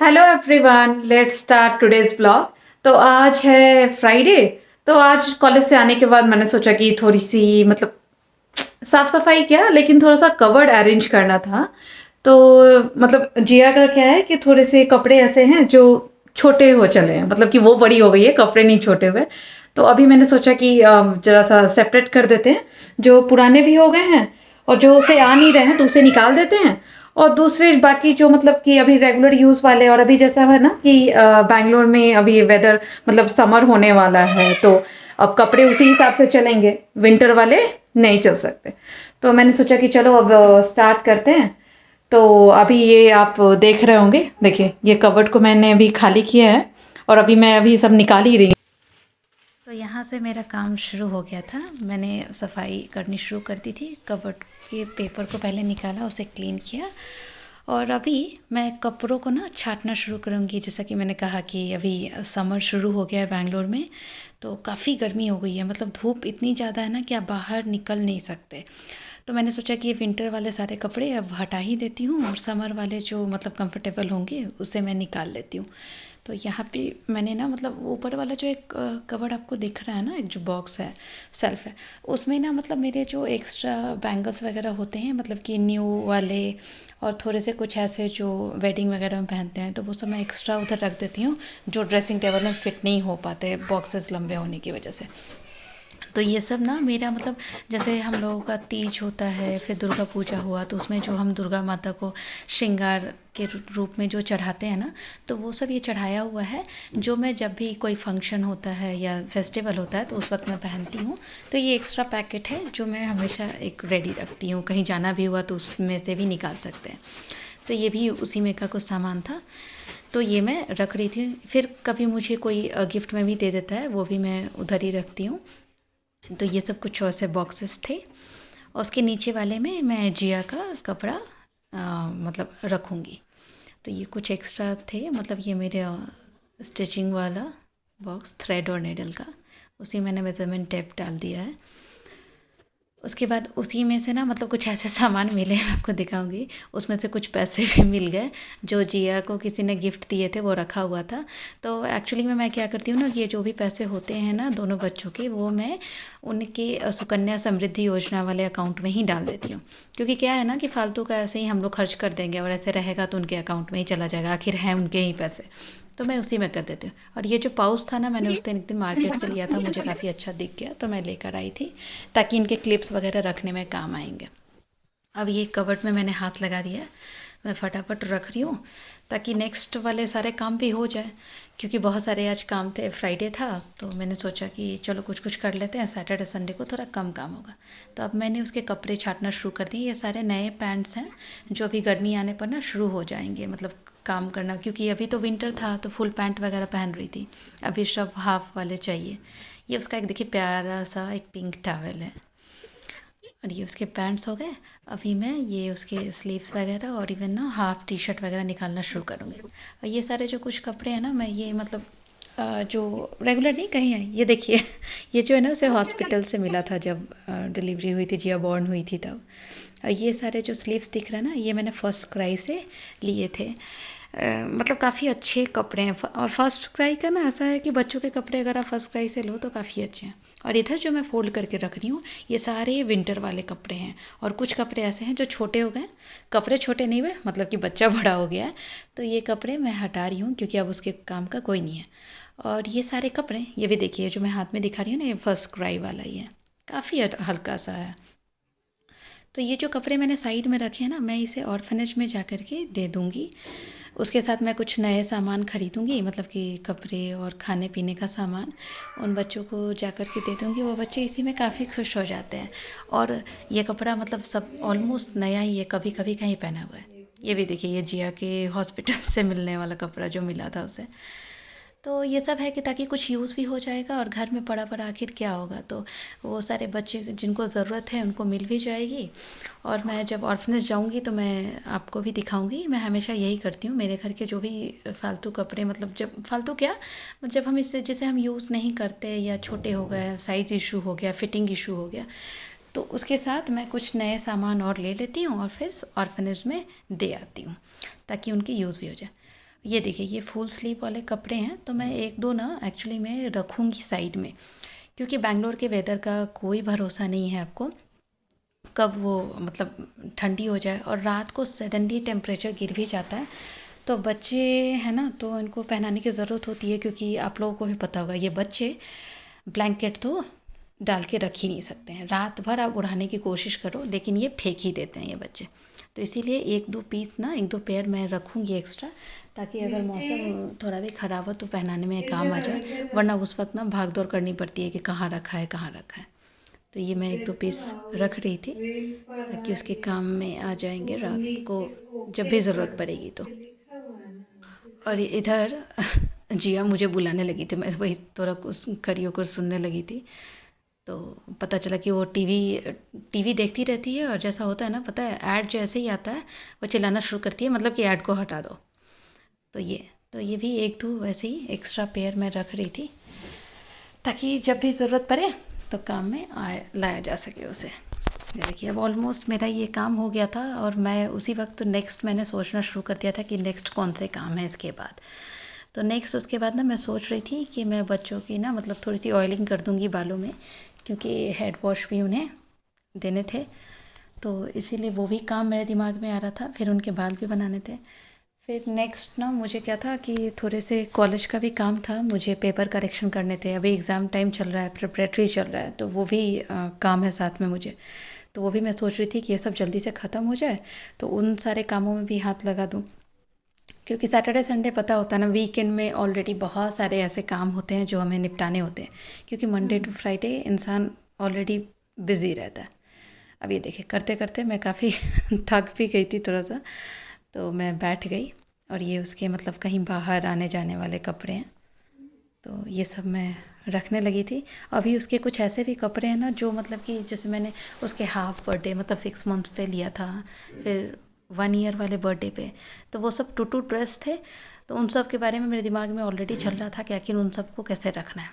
Hello everyone, let's start today's blog. तो आज है फ्राइडे। तो आज कॉलेज से आने के बाद मैंने सोचा कि थोड़ी सी मतलब साफ सफाई क्या लेकिन थोड़ा सा कबर्ड अरेंज करना था। तो मतलब जिया का क्या है कि थोड़े से कपड़े ऐसे हैं जो छोटे हो चले हैं, मतलब कि वो बड़ी हो गई है, कपड़े नहीं छोटे हुए। तो अभी मैंने सोचा कि जरा सा सेपरेट कर देते हैं, जो पुराने भी हो गए हैं और जो उसे आ नहीं रहे हैं तो उसे निकाल देते हैं। और दूसरे बाकी जो मतलब कि अभी रेगुलर यूज़ वाले, और अभी जैसा है ना कि बैंगलोर में अभी वेदर मतलब समर होने वाला है, तो अब कपड़े उसी हिसाब से चलेंगे, विंटर वाले नहीं चल सकते। तो मैंने सोचा कि चलो अब स्टार्ट करते हैं। तो अभी ये आप देख रहे होंगे, देखिए ये कबर्ड को मैंने अभी खाली किया है और अभी मैं अभी सब निकाल ही रही हूँ। तो यहाँ से मेरा काम शुरू हो गया था। मैंने सफाई करनी शुरू कर दी थी। कबर्ड के पेपर को पहले निकाला, उसे क्लीन किया और अभी मैं कपड़ों को ना छाँटना शुरू करूँगी। जैसा कि मैंने कहा कि अभी समर शुरू हो गया है बैंगलोर में, तो काफ़ी गर्मी हो गई है। मतलब धूप इतनी ज़्यादा है ना कि आप बाहर निकल नहीं सकते। तो मैंने सोचा कि ये विंटर वाले सारे कपड़े अब हटा ही देती हूँ और समर वाले जो मतलब कंफर्टेबल होंगे उसे मैं निकाल लेती हूँ। तो यहाँ पे मैंने ना मतलब ऊपर वाला जो एक कवर्ड आपको दिख रहा है ना, एक जो बॉक्स है, सेल्फ है, उसमें ना मतलब मेरे जो एक्स्ट्रा बैंगल्स वगैरह होते हैं, मतलब कि न्यू वाले और थोड़े से कुछ ऐसे जो वेडिंग वगैरह में पहनते हैं, तो वो सब मैं एक्स्ट्रा उधर रख देती हूँ, जो ड्रेसिंग टेबल में फ़िट नहीं हो पाते बॉक्सेस लंबे होने की वजह से। तो ये सब ना मेरा मतलब जैसे हम लोगों का तीज होता है, फिर दुर्गा पूजा हुआ, तो उसमें जो हम दुर्गा माता को श्रृंगार के रूप में जो चढ़ाते हैं ना, तो वो सब ये चढ़ाया हुआ है, जो मैं जब भी कोई फंक्शन होता है या फेस्टिवल होता है तो उस वक्त मैं पहनती हूँ। तो ये एक्स्ट्रा पैकेट है जो मैं हमेशा एक रेडी रखती हूँ, कहीं जाना भी हुआ तो उसमें से भी निकाल सकते हैं। तो ये भी उसी में का कुछ सामान था, तो ये मैं रख रही थी। फिर कभी मुझे कोई गिफ्ट में भी दे देता है, वो भी मैं उधर ही रखती हूँ। तो ये सब कुछ ऐसे बॉक्सेस थे और उसके नीचे वाले में मैं जिया का कपड़ा मतलब रखूँगी। तो ये कुछ एक्स्ट्रा थे, मतलब ये मेरे स्टिचिंग वाला बॉक्स, थ्रेड और नेडल का, उसी मैंने मेजरमेंट टेप डाल दिया है। उसके बाद उसी में से ना मतलब कुछ ऐसे सामान मिले, मैं आपको दिखाऊंगी। उसमें से कुछ पैसे भी मिल गए जो जिया को किसी ने गिफ्ट दिए थे, वो रखा हुआ था। तो एक्चुअली में मैं क्या करती हूँ ना, ये जो भी पैसे होते हैं ना दोनों बच्चों के, वो मैं उनके सुकन्या समृद्धि योजना वाले अकाउंट में ही डाल देती हूँ। क्योंकि क्या है ना कि फालतू का ऐसे ही हम लोग खर्च कर देंगे और ऐसे रहेगा तो उनके अकाउंट में ही चला जाएगा, आखिर हैं उनके ही पैसे। तो मैं उसी में कर देती हूँ। और ये जो पाउच था ना, मैंने उस दिन एक दिन मार्केट से लिया था, मुझे काफ़ी अच्छा दिख गया तो मैं लेकर आई थी, ताकि इनके क्लिप्स वगैरह रखने में काम आएंगे। अब ये कबर्ड में मैंने हाथ लगा दिया है, मैं फटाफट रख रही हूँ ताकि नेक्स्ट वाले सारे काम भी हो जाए। क्योंकि बहुत सारे आज काम थे, फ्राइडे था, तो मैंने सोचा कि चलो कुछ कुछ कर लेते हैं, सैटरडे संडे को थोड़ा कम काम होगा। तो अब मैंने उसके कपड़े छाँटना शुरू कर दिए। ये सारे नए पैंट्स हैं जो अभी गर्मी आने पर ना शुरू हो जाएंगे, मतलब काम करना, क्योंकि अभी तो विंटर था तो फुल पैंट वगैरह पहन रही थी, अभी सब हाफ वाले चाहिए। ये उसका एक देखिए प्यारा सा एक पिंक टॉवल है और ये उसके पैंट्स हो गए। अभी मैं ये उसके स्लीव्स वगैरह और इवन ना हाफ टी शर्ट वगैरह निकालना शुरू करूँगी। और ये सारे जो कुछ कपड़े हैं ना, मैं ये मतलब जो रेगुलर नहीं कहीं है, ये देखिए ये जो है ना उसे हॉस्पिटल से मिला था जब डिलीवरी हुई थी, जिया बॉर्न हुई थी तब। ये सारे जो स्लीव्स दिख रहे हैं ना, ये मैंने फर्स्ट क्राई से लिए थे। मतलब काफ़ी अच्छे कपड़े हैं। और फर्स्ट क्राई का ना ऐसा है कि बच्चों के कपड़े अगर आप फर्स्ट क्राई से लो तो काफ़ी अच्छे हैं। और इधर जो मैं फ़ोल्ड करके रख रही हूँ, ये सारे विंटर वाले कपड़े हैं। और कुछ कपड़े ऐसे हैं जो छोटे हो गए, कपड़े छोटे नहीं हुए, मतलब कि बच्चा बड़ा हो गया है, तो ये कपड़े मैं हटा रही हूँ क्योंकि अब उसके काम का कोई नहीं है। और ये सारे कपड़े, ये भी देखिए जो मैं हाथ में दिखा रही हूँ ना, ये फर्स्ट क्राई वाला ही है, काफ़ी हल्का सा है। तो ये जो कपड़े मैंने साइड में रखे हैं ना, मैं इसे ऑर्फनेज में जा कर के दे दूँगी। उसके साथ मैं कुछ नए सामान ख़रीदूँगी, मतलब कि कपड़े और खाने पीने का सामान उन बच्चों को जा कर के दे दूँगी। वो बच्चे इसी में काफ़ी खुश हो जाते हैं। और ये कपड़ा मतलब सब ऑलमोस्ट नया ही है, कभी कभी कहीं पहना हुआ है। ये भी देखिए, ये जिया के हॉस्पिटल से मिलने वाला कपड़ा जो मिला था उसे। तो ये सब है कि ताकि कुछ यूज़ भी हो जाएगा और घर में पड़ा पड़ा आखिर क्या होगा, तो वो सारे बच्चे जिनको ज़रूरत है उनको मिल भी जाएगी। और मैं जब ऑर्फनेज जाऊंगी तो मैं आपको भी दिखाऊंगी। मैं हमेशा यही करती हूँ, मेरे घर के जो भी फालतू कपड़े, मतलब जब फालतू क्या, जब हम इसे जिसे हम यूज़ नहीं करते या छोटे हो गए, साइज़ इशू हो गया, फिटिंग इशू हो गया, तो उसके साथ मैं कुछ नए सामान और ले लेती हूँ और फिर ऑर्फनेज में दे आती हूँ ताकि उनकी यूज़ भी हो जाए। ये देखिए ये फुल स्लीव वाले कपड़े हैं, तो मैं एक दो ना एक्चुअली मैं रखूँगी साइड में, क्योंकि बैंगलोर के वेदर का कोई भरोसा नहीं है आपको, कब वो मतलब ठंडी हो जाए और रात को सडनली टेम्परेचर गिर भी जाता है। तो बच्चे हैं ना, तो इनको पहनाने की ज़रूरत होती है, क्योंकि आप लोगों को भी पता होगा ये बच्चे ब्लैंकेट तो डाल के रख ही नहीं सकते हैं, रात भर आप उड़ाने की कोशिश करो लेकिन ये फेंक ही देते हैं ये बच्चे। तो इसीलिए एक दो पीस ना, एक दो पेयर मैं रखूँगी एक्स्ट्रा, ताकि अगर मौसम थोड़ा भी ख़राब हो तो पहनाने में काम आ जाए, वरना उस वक्त ना भाग दौड़ करनी पड़ती है कि कहाँ रखा है कहाँ रखा है। तो ये मैं एक दो पीस रख रही थी ताकि उसके काम में आ जाएंगे रात को जब भी ज़रूरत पड़ेगी तो। और इधर जिया मुझे बुलाने लगी थी, मैं वही थोड़ा कुछ खड़ी होकर सुनने लगी थी। तो पता चला कि वो टीवी देखती रहती है, और जैसा होता है ना, पता है ऐड जैसे ही आता है वो चिल्लाना शुरू करती है, मतलब कि ऐड को हटा दो। तो ये भी एक दो वैसे ही एक्स्ट्रा पेयर मैं रख रही थी, ताकि जब भी ज़रूरत पड़े तो काम में लाया जा सके उसे। देखिए अब ऑलमोस्ट मेरा ये काम हो गया था, और मैं उसी वक्त नेक्स्ट मैंने सोचना शुरू कर दिया था कि नेक्स्ट कौन से काम है इसके बाद। तो नेक्स्ट उसके बाद ना मैं सोच रही थी कि मैं बच्चों की ना मतलब थोड़ी सी ऑयलिंग कर दूँगी बालों में, क्योंकि हेड वॉश भी उन्हें देने थे। तो इसीलिए वो भी काम मेरे दिमाग में आ रहा था, फिर उनके बाल भी बनाने थे। फिर नेक्स्ट ना मुझे क्या था कि थोड़े से कॉलेज का भी काम था, मुझे पेपर करेक्शन करने थे, अभी एग्ज़ाम टाइम चल रहा है, प्रिपरेटरी चल रहा है, तो वो भी काम है साथ में मुझे। तो वो भी मैं सोच रही थी कि ये सब जल्दी से ख़त्म हो जाए तो उन सारे कामों में भी हाथ लगा दूँ, क्योंकि सैटरडे संडे पता होता है ना, वीकेंड में ऑलरेडी बहुत सारे ऐसे काम होते हैं जो हमें निपटाने होते हैं, क्योंकि मंडे टू फ्राइडे इंसान ऑलरेडी बिज़ी रहता है। अब ये देखिए करते करते मैं काफ़ी थक भी गई थी थोड़ा सा, तो मैं बैठ गई, और ये उसके मतलब कहीं बाहर आने जाने वाले कपड़े हैं, तो ये सब मैं रखने लगी थी। अभी उसके कुछ ऐसे भी कपड़े हैं ना जो मतलब कि जैसे मैंने उसके हाफ बर्थडे मतलब 6 मंथ पे लिया था, फिर 1 ईयर वाले बर्थडे पे, तो वो सब टू ड्रेस थे। तो उन सब के बारे में मेरे दिमाग में ऑलरेडी चल रहा था कि आखिर उन सबको कैसे रखना है।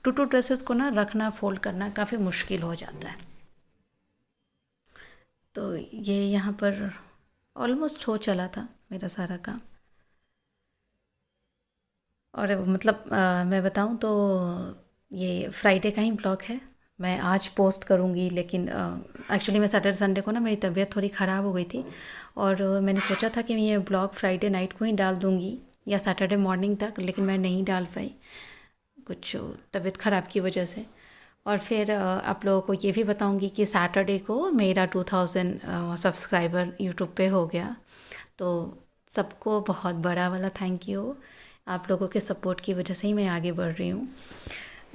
टू ड्रेसेस को ना रखना फोल्ड करना काफ़ी मुश्किल हो जाता है। तो ये यहाँ पर ऑलमोस्ट हो चला था मेरा सारा काम। और मतलब मैं बताऊँ तो ये फ्राइडे का ही ब्लॉग है, मैं आज पोस्ट करूँगी, लेकिन एक्चुअली मैं सैटरडे संडे को ना मेरी तबीयत थोड़ी ख़राब हो गई थी, और मैंने सोचा था कि मैं ये ब्लॉग फ्राइडे नाइट को ही डाल दूँगी या सैटरडे मॉर्निंग तक, लेकिन मैं नहीं डाल पाई कुछ तबीयत ख़राब की वजह से। और फिर आप लोगों को ये भी बताऊँगी कि सैटरडे को मेरा 2000 सब्सक्राइबर यूट्यूब पे हो गया। तो सबको बहुत बड़ा वाला थैंक यू, आप लोगों के सपोर्ट की वजह से ही मैं आगे बढ़ रही हूँ।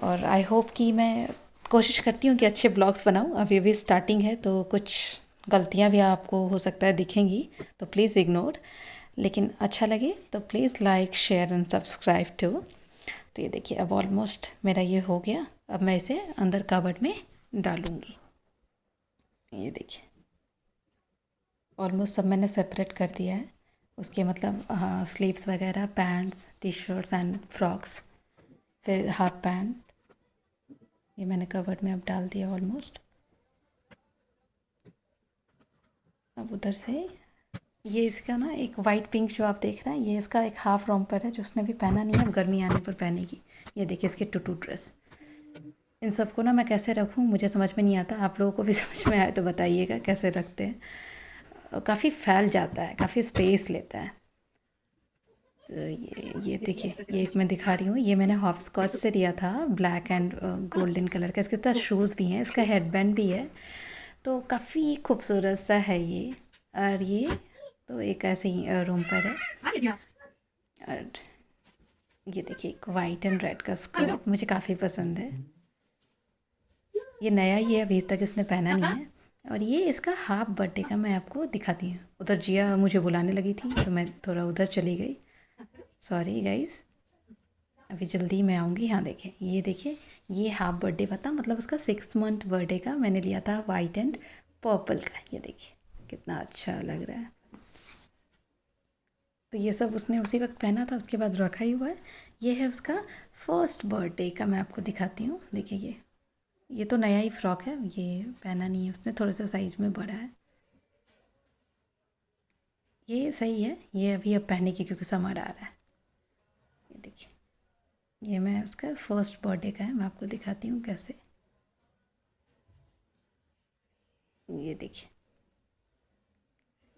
और आई होप कि मैं कोशिश करती हूँ कि अच्छे ब्लॉग्स बनाऊँ, अभी स्टार्टिंग है तो कुछ गलतियाँ भी आपको हो सकता है दिखेंगी, तो प्लीज़ इग्नोर, लेकिन अच्छा लगे तो please like share and subscribe to. तो ये देखिए अब ऑलमोस्ट मेरा ये हो गया, अब मैं इसे अंदर कबर्ड में डालूँगी। ये देखिए ऑलमोस्ट सब मैंने सेपरेट कर दिया है, उसके मतलब स्लीव्स वगैरह, pants, T shirts and frocks, फिर हाफ पैंट, ये मैंने कबर्ड में अब डाल दिया ऑलमोस्ट। अब उधर से ये इसका ना एक वाइट पिंक जो आप देख रहे हैं, ये इसका एक हाफ रोम्पर है जो उसने भी पहना नहीं है, अब गर्मी आने पर पहनेगी। ये देखिए इसके टू ड्रेस, इन सबको ना मैं कैसे रखूँ मुझे समझ में नहीं आता, आप लोगों को भी समझ में आए तो बताइएगा कैसे रखते हैं। काफ़ी फैल जाता है, काफ़ी स्पेस लेता है। तो ये देखिए ये एक मैं दिखा रही हूँ, ये मैंने हॉप स्कॉच से लिया था, ब्लैक एंड गोल्डन कलर का, इसके साथ शूज़ भी हैं, इसका हेडबैंड भी है, तो काफ़ी खूबसूरत सा है ये। और ये तो एक ऐसे ही रूम पर है। और ये देखिए एक वाइट एंड रेड का स्कर्ट मुझे काफ़ी पसंद है, ये नया ही है, अभी तक इसने पहना नहीं है। और ये इसका हाफ बर्थडे का मैं आपको दिखाती हूँ। उधर जिया मुझे बुलाने लगी थी तो मैं थोड़ा उधर चली गई, सॉरी गाइज़, अभी जल्दी मैं आऊँगी। हाँ देखें, ये देखिए ये हाफ बर्थडे था, मतलब उसका 6 मंथ बर्थडे का मैंने लिया था वाइट एंड पर्पल का। ये देखिए कितना अच्छा लग रहा है। तो ये सब उसने उसी वक्त पहना था, उसके बाद रखा ही हुआ है। ये है उसका फर्स्ट बर्थडे का, मैं आपको दिखाती हूँ। देखिए ये तो नया ही फ्रॉक है, ये पहना नहीं है उसने, थोड़ा सा साइज़ में बड़ा है। ये सही है, ये अभी अब पहने की क्योंकि समर आ रहा है। ये देखिए, ये मैं उसका फर्स्ट बर्थडे का है, मैं आपको दिखाती हूँ कैसे। ये देखिए,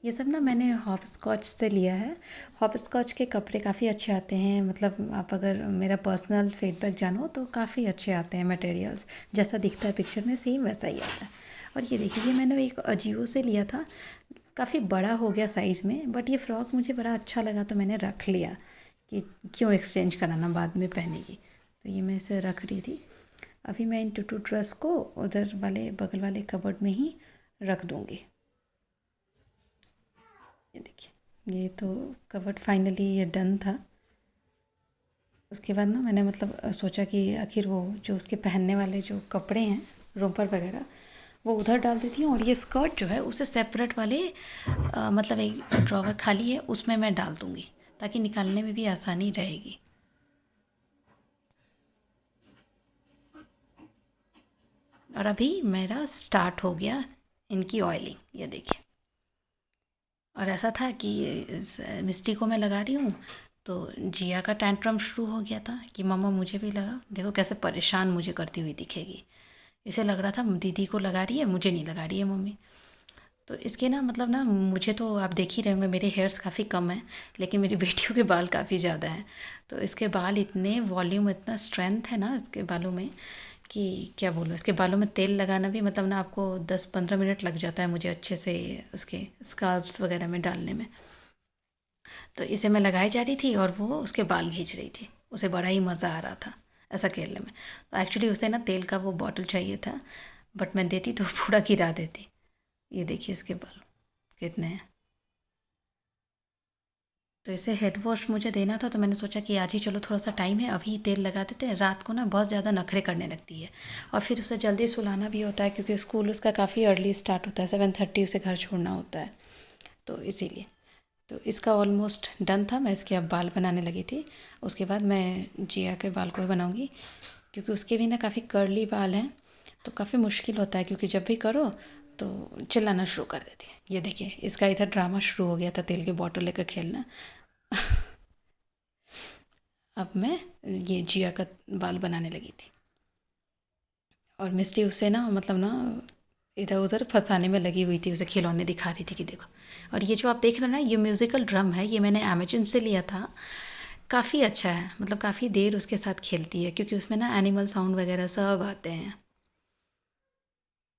ये सब ना मैंने हॉप स्कॉच से लिया है। हॉप स्कॉच के कपड़े काफ़ी अच्छे आते हैं, मतलब आप अगर मेरा पर्सनल फीडबैक जानो तो काफ़ी अच्छे आते हैं मटेरियल्स। जैसा दिखता है पिक्चर में सेम वैसा ही आता है। और ये देखिए, ये मैंने एक अजियो से लिया था, काफ़ी बड़ा हो गया साइज़ में, बट ये फ़्रॉक मुझे बड़ा अच्छा लगा तो मैंने रख लिया कि क्यों एक्सचेंज कराना, बाद में पहनेगी। तो ये मैं इसे रख रही थी। अभी मैं इन टू ड्रेस को उधर वाले बगल वाले कबर्ड में ही रख दूँगी। ये देखिए, ये तो कवर्ड फाइनली ये डन था। उसके बाद ना मैंने मतलब सोचा कि आखिर वो जो उसके पहनने वाले जो कपड़े हैं, रोपर वगैरह, वो उधर डाल देती हूँ, और ये स्कर्ट जो है उसे सेपरेट वाले मतलब एक ड्रॉवर खाली है उसमें मैं डाल दूँगी, ताकि निकालने में भी आसानी रहेगी। और अभी मेरा स्टार्ट हो गया इनकी ऑयलिंग। ये देखिए, और ऐसा था कि मिस्टी को मैं लगा रही हूँ तो जिया का टैंट्रम शुरू हो गया था कि मम्मा मुझे भी लगा, देखो कैसे परेशान मुझे करती हुई दिखेगी। इसे लग रहा था दीदी को लगा रही है, मुझे नहीं लगा रही है मम्मी। तो इसके ना मतलब ना, मुझे तो आप देख ही रहे होंगे मेरे हेयर्स काफ़ी कम हैं, लेकिन मेरी बेटियों के बाल काफ़ी ज़्यादा हैं। तो इसके बाल इतने वॉल्यूम, इतना स्ट्रेंथ है ना इसके बालों में कि क्या बोलूँ। इसके बालों में तेल लगाना भी मतलब ना आपको 10-15 मिनट लग जाता है मुझे अच्छे से उसके स्कार्फ्स वगैरह में डालने में। तो इसे मैं लगाई जा रही थी और वो उसके बाल खींच रही थी, उसे बड़ा ही मज़ा आ रहा था ऐसा खेलने में। तो एक्चुअली उसे ना तेल का वो बॉटल चाहिए था, बट मैं देती तो पूरा गिरा देती। ये देखिए इसके बाल कितने हैं। तो इसे हेड वॉश मुझे देना था, तो मैंने सोचा कि आज ही चलो थोड़ा सा टाइम है, अभी तेल लगा देते हैं। रात को ना बहुत ज़्यादा नखरे करने लगती है, और फिर उसे जल्दी सुलाना भी होता है क्योंकि स्कूल उसका काफ़ी अर्ली स्टार्ट होता है, 7:30 उसे घर छोड़ना होता है, तो इसीलिए। तो इसका ऑलमोस्ट डन था, मैं इसके अब बाल बनाने लगी थी। उसके बाद मैं जिया के बाल को भी बनाऊँगी, क्योंकि उसके भी ना काफ़ी कर्ली बाल हैं, तो काफ़ी मुश्किल होता है क्योंकि जब भी करो तो चिल्लाना शुरू कर देती है। ये देखिए, इसका इधर ड्रामा शुरू हो गया था तेल की बॉटल लेकर खेलना। अब मैं ये जिया का बाल बनाने लगी थी, और मिस्टी उसे ना मतलब ना इधर उधर फंसाने में लगी हुई थी, उसे खिलौने दिखा रही थी कि देखो। और ये जो आप देख रहे हैं ना, ये म्यूज़िकल ड्रम है, ये मैंने अमेजन से लिया था। काफ़ी अच्छा है, मतलब काफ़ी देर उसके साथ खेलती है क्योंकि उसमें ना एनिमल साउंड वगैरह सब आते हैं।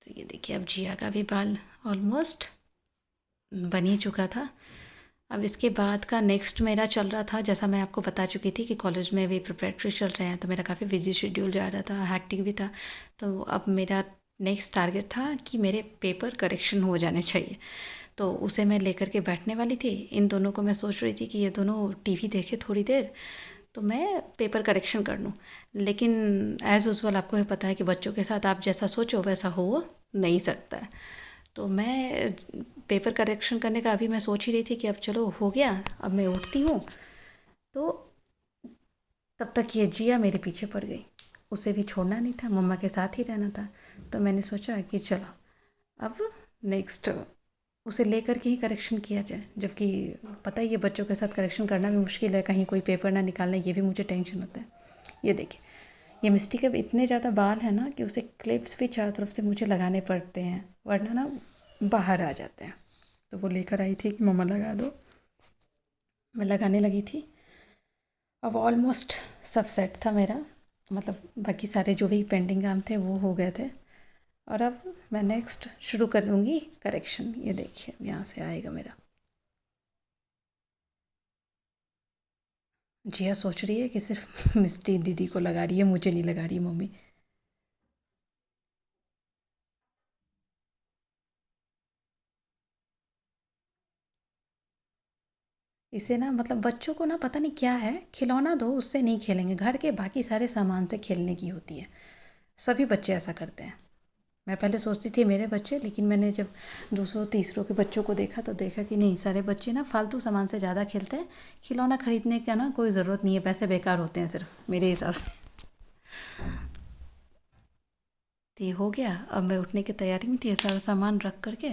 तो ये देखिए, अब जिया का भी बाल ऑलमोस्ट बन ही चुका था। अब इसके बाद का नेक्स्ट मेरा चल रहा था, जैसा मैं आपको बता चुकी थी कि कॉलेज में भी प्रिपरेटरी चल रहे हैं, तो मेरा काफ़ी बिजी शेड्यूल जा रहा था, हैक्टिक भी था। तो अब मेरा नेक्स्ट टारगेट था कि मेरे पेपर करेक्शन हो जाने चाहिए, तो उसे मैं लेकर के बैठने वाली थी। इन दोनों को मैं सोच रही थी कि ये दोनों टीवी देखे थोड़ी देर, तो मैं पेपर करेक्शन कर लूँ। लेकिन एज़ यूजुअल आपको ये पता है कि बच्चों के साथ आप जैसा सोचो वैसा हो नहीं सकता है। तो मैं पेपर करेक्शन करने का अभी मैं सोच ही रही थी कि अब चलो हो गया, अब मैं उठती हूँ। तो तब तक ये जिया मेरे पीछे पड़ गई, उसे भी छोड़ना नहीं था, मम्मा के साथ ही रहना था। तो मैंने सोचा कि चलो अब नेक्स्ट उसे लेकर के ही करेक्शन किया जाए, जबकि पता ही है बच्चों के साथ करेक्शन करना भी मुश्किल है, कहीं कोई पेपर ना निकालना, ये भी मुझे टेंशन होता है। ये देखिए, ये मिस्टी के भी इतने ज़्यादा बाल हैं ना कि उसे क्लिप्स भी चारों तरफ से मुझे लगाने पड़ते हैं, वरना ना बाहर आ जाते हैं। तो वो लेकर आई थी कि मम्मा लगा दो, मैं लगाने लगी थी। अब ऑलमोस्ट सब सेट था मेरा, मतलब बाकी सारे जो भी पेंडिंग काम थे वो हो गए थे। और अब मैं नेक्स्ट शुरू करूँगी करेक्शन। ये देखिए, अब यहाँ से आएगा मेरा। जिया सोच रही है कि सिर्फ मिस्टी दीदी को लगा रही है, मुझे नहीं लगा रही मम्मी। इसे ना मतलब बच्चों को ना पता नहीं क्या है, खिलौना दो उससे नहीं खेलेंगे, घर के बाकी सारे सामान से खेलने की होती है। सभी बच्चे ऐसा करते हैं। मैं पहले सोचती थी मेरे बच्चे, लेकिन मैंने जब दूसरों तीसरों के बच्चों को देखा तो देखा कि नहीं, सारे बच्चे ना फालतू सामान से ज़्यादा खेलते हैं। खिलौना खरीदने का ना कोई ज़रूरत नहीं है, पैसे बेकार होते हैं सिर्फ मेरे हिसाब से। तो ये हो गया, अब मैं उठने की तैयारी में थी, ये सारा सामान रख करके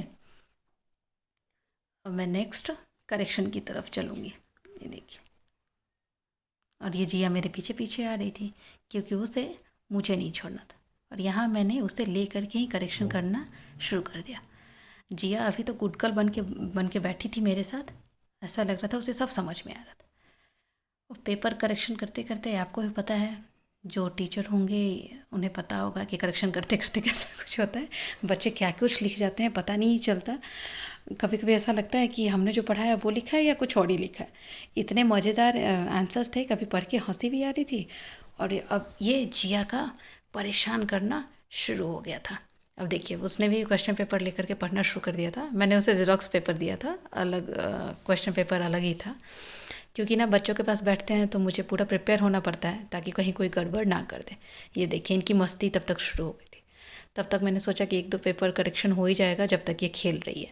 अब मैं नेक्स्ट करेक्शन की तरफ चलूँगी। ये देखिए, और ये जिया मेरे पीछे पीछे आ रही थी क्योंकि उसे मुझे नहीं छोड़ना था, और यहाँ मैंने उसे ले करके ही करेक्शन करना शुरू कर दिया। जिया अभी तो गुड गर्ल बन के बैठी थी मेरे साथ, ऐसा लग रहा था उसे सब समझ में आ रहा था। और पेपर करेक्शन करते करते आपको भी पता है, जो टीचर होंगे उन्हें पता होगा कि करेक्शन करते करते कैसा कुछ होता है, बच्चे क्या कुछ लिख जाते हैं पता नहीं चलता। कभी कभी ऐसा लगता है कि हमने जो पढ़ा है वो लिखा है या कुछ और ही लिखा है। इतने मज़ेदार आंसर्स थे, कभी पढ़ के हंसी भी आ रही थी। और अब ये जिया का परेशान करना शुरू हो गया था। अब देखिए, उसने भी क्वेश्चन पेपर लेकर के पढ़ना शुरू कर दिया था। मैंने उसे ज़ेरॉक्स पेपर दिया था, अलग क्वेश्चन पेपर अलग ही था, क्योंकि ना बच्चों के पास बैठते हैं तो मुझे पूरा प्रिपेयर होना पड़ता है ताकि कहीं कोई गड़बड़ ना कर दे। ये देखिए, इनकी मस्ती तब तक शुरू हो गई थी। तब तक मैंने सोचा कि 1-2 पेपर करेक्शन हो ही जाएगा जब तक ये खेल रही है।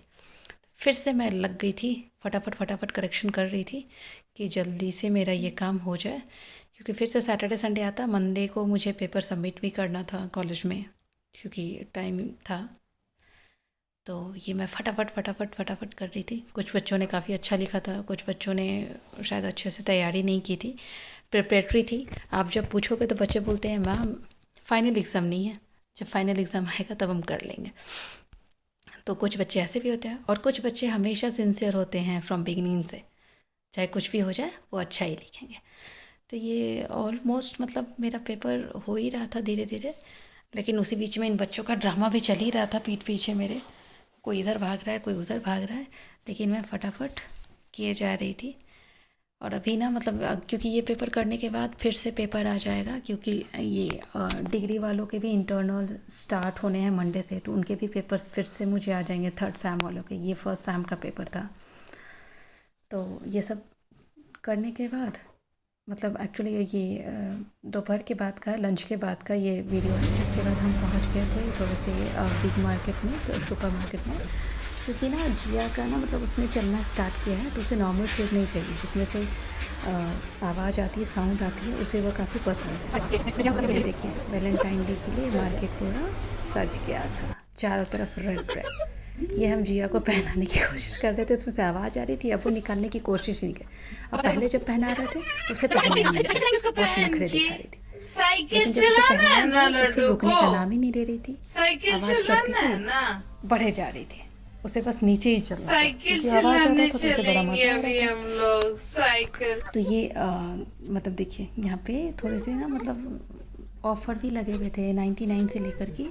फिर से मैं लग गई थी, फटाफट करेक्शन कर रही थी कि जल्दी से मेरा ये काम हो जाए, क्योंकि फिर से सैटरडे संडे आता, मंडे को मुझे पेपर सबमिट भी करना था कॉलेज में क्योंकि टाइम था। तो ये मैं फटाफट कर रही थी। कुछ बच्चों ने काफ़ी अच्छा लिखा था, कुछ बच्चों ने शायद अच्छे से तैयारी नहीं की थी, प्रिपरेटरी थी। आप जब पूछोगे तो बच्चे बोलते हैं मैम फाइनल एग्ज़ाम नहीं है, जब फाइनल एग्ज़ाम आएगा तब हम कर लेंगे। तो कुछ बच्चे ऐसे भी होते हैं, और कुछ बच्चे हमेशा सिंसियर होते हैं फ्रॉम बिगिनिंग से, चाहे कुछ भी हो जाए वो अच्छा ही लिखेंगे। तो ये ऑलमोस्ट मतलब मेरा पेपर हो ही रहा था धीरे धीरे, लेकिन उसी बीच में इन बच्चों का ड्रामा भी चल ही रहा था पीठ पीछे मेरे। कोई इधर भाग रहा है, कोई उधर भाग रहा है, लेकिन मैं फटाफट किए जा रही थी। और अभी ना मतलब क्योंकि ये पेपर करने के बाद फिर से पेपर आ जाएगा, क्योंकि ये डिग्री वालों के भी इंटरनल स्टार्ट होने हैं मंडे से, तो उनके भी पेपर्स फिर से मुझे आ जाएंगे, 3rd सैम वालों के। ये 1st सैम का पेपर था। तो ये सब करने के बाद मतलब एक्चुअली ये दोपहर के बाद का, लंच के बाद का ये वीडियो है। जिसके बाद हम पहुंच गए थे थोड़े से बिग मार्केट में, तो सुपर मार्केट में, क्योंकि ना जिया का ना मतलब उसने चलना स्टार्ट किया है, तो उसे नॉर्मल शूज़ नहीं चाहिए जिसमें से आवाज़ आती है, साउंड आती है, उसे वो काफ़ी पसंद है। ये देखिए, वैलेंटाइन डे के लिए मार्केट पूरा सज गया था, चारों तरफ रेड। ये हम जिया को पहनाने की कोशिश कर रहे थे, उसमें से आवाज़ आ रही थी, अब वो निकालने की कोशिश नहीं की। अब पहले जब पहना रहे थे उसे पहनने नहीं दिया, बहुत नखरे दिखा रही थी। लेकिन जब उसे पहना तो फिर रुकने का नाम ही नहीं ले रही थी, आवाज़ करती थी, बढ़े जा रही थी, उसे बस नीचे ही चलना था, क्योंकि आवाज़ आ रहा था तो उसे बड़ा मजा आ रहा था। तो ये मतलब देखिए, यहाँ पे थोड़े से ना मतलब ऑफ़र भी लगे हुए थे, 99 से लेकर के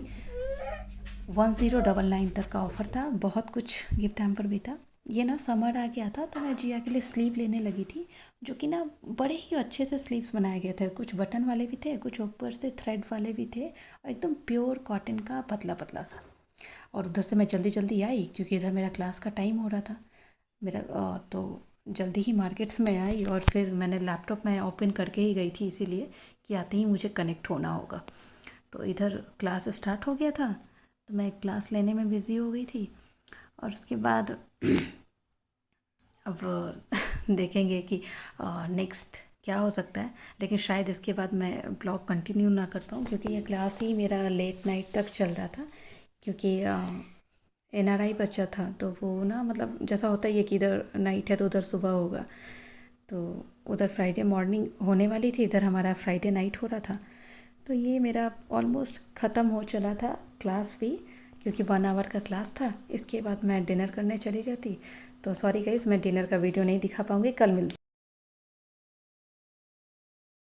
1099 तक का ऑफ़र था। बहुत कुछ गिफ्ट हैम्पर भी था। ये ना समर आ गया था, तो मैं जिया के लिए स्लीव लेने लगी थी, जो कि ना बड़े ही अच्छे से स्लीव्स बनाए गए थे। कुछ बटन वाले भी थे, कुछ ऊपर से थ्रेड वाले भी थे, और एकदम प्योर कॉटन का पतला पतला सा। और उधर से मैं जल्दी जल्दी आई, क्योंकि इधर मेरा क्लास का टाइम हो रहा था मेरा, तो जल्दी ही मार्केट्स में आई, और फिर मैंने लैपटॉप में ओपन करके ही गई थी, इसीलिए कि आते ही मुझे कनेक्ट होना होगा। तो इधर क्लास स्टार्ट हो गया था, तो मैं क्लास लेने में बिज़ी हो गई थी। और उसके बाद अब देखेंगे कि नेक्स्ट क्या हो सकता है, लेकिन शायद इसके बाद मैं ब्लॉग कंटिन्यू ना कर पाऊँ, क्योंकि ये क्लास ही मेरा लेट नाइट तक चल रहा था। क्योंकि NRI बच्चा था, तो वो ना मतलब जैसा होता ही है कि इधर नाइट है तो उधर सुबह होगा, तो उधर फ्राइडे मॉर्निंग होने वाली थी, इधर हमारा फ्राइडे नाइट हो रहा था। तो ये मेरा ऑलमोस्ट ख़त्म हो चला था क्लास भी, क्योंकि 1 आवर का क्लास था। इसके बाद मैं डिनर करने चली जाती। तो सॉरी गाइज़, मैं डिनर का वीडियो नहीं दिखा पाऊँगी, कल मिलती।